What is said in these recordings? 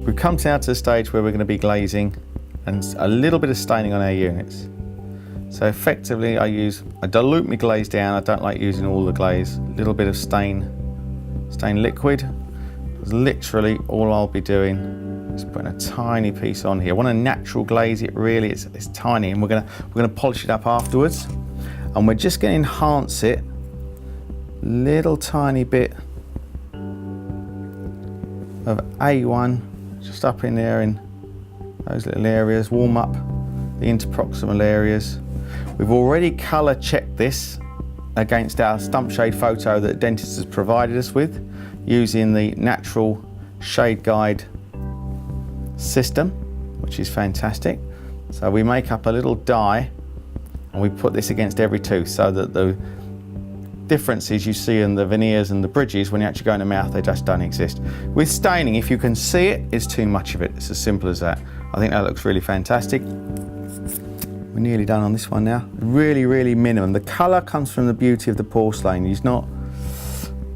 we've come now to the stage where we're going to be glazing and a little bit of staining on our units. So effectively I dilute my glaze down. I don't like using all the glaze. A little bit of stain liquid. Because literally all I'll be doing is putting a tiny piece on here. I want to natural glaze it really, it's tiny, and we're gonna polish it up afterwards. And we're just going to enhance it, little tiny bit of A1 just up in there in those little areas, warm up the interproximal areas. We've already colour checked this against our stump shade photo that the dentist has provided us with using the natural shade guide system, which is fantastic. So we make up a little die and we put this against every tooth so that the differences you see in the veneers and the bridges when you actually go in the mouth, they just don't exist. With staining, if you can see it, it's too much of it. It's as simple as that. I think that looks really fantastic. We're nearly done on this one now. Really, really minimum. The colour comes from the beauty of the porcelain. It's not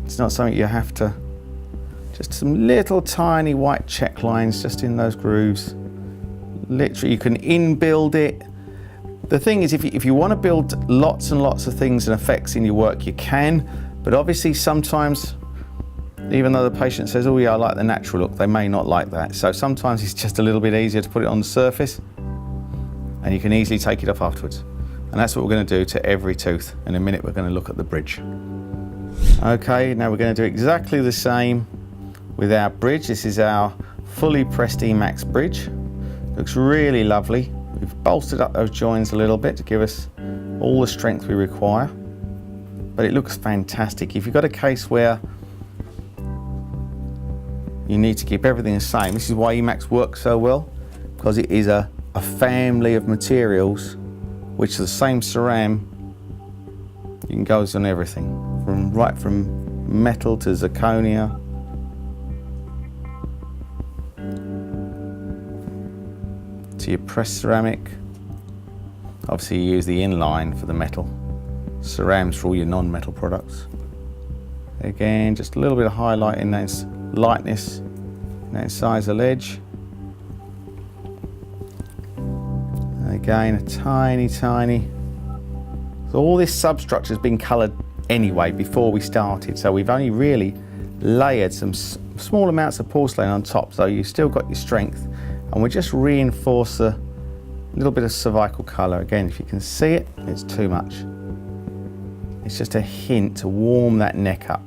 something you have to, just some little tiny white check lines just in those grooves. Literally, you can in-build it. The thing is, if you want to build lots and lots of things and effects in your work, you can, but obviously sometimes, even though the patient says, oh yeah, I like the natural look, they may not like that. So sometimes it's just a little bit easier to put it on the surface and you can easily take it off afterwards. And that's what we're going to do to every tooth. In a minute, we're going to look at the bridge. Okay, now we're going to do exactly the same with our bridge. This is our fully pressed Emax bridge. Looks really lovely. We've bolstered up those joins a little bit to give us all the strength we require, but it looks fantastic. If you've got a case where you need to keep everything the same, this is why Emax works so well, because it is a family of materials which are the same ceram. You can go on everything, right from metal to zirconia. To your pressed ceramic. Obviously you use the inline for the metal. Cerams for all your non-metal products. Again, just a little bit of highlight in that lightness, in that incisor edge. And again, a tiny. So all this substructure has been coloured anyway before we started. So we've only really layered some small amounts of porcelain on top. So you've still got your strength. And we just reinforce a little bit of cervical colour. Again, if you can see it, it's too much. It's just a hint to warm that neck up.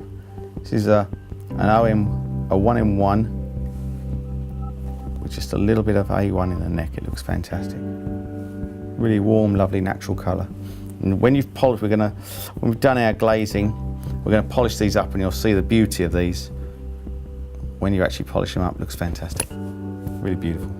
This is a 1-in-1 with just a little bit of A1 in the neck. It looks fantastic. Really warm, lovely, natural colour. And when you've polished, when we've done our glazing, we're going to polish these up and you'll see the beauty of these. When you actually polish them up, it looks fantastic. Really beautiful.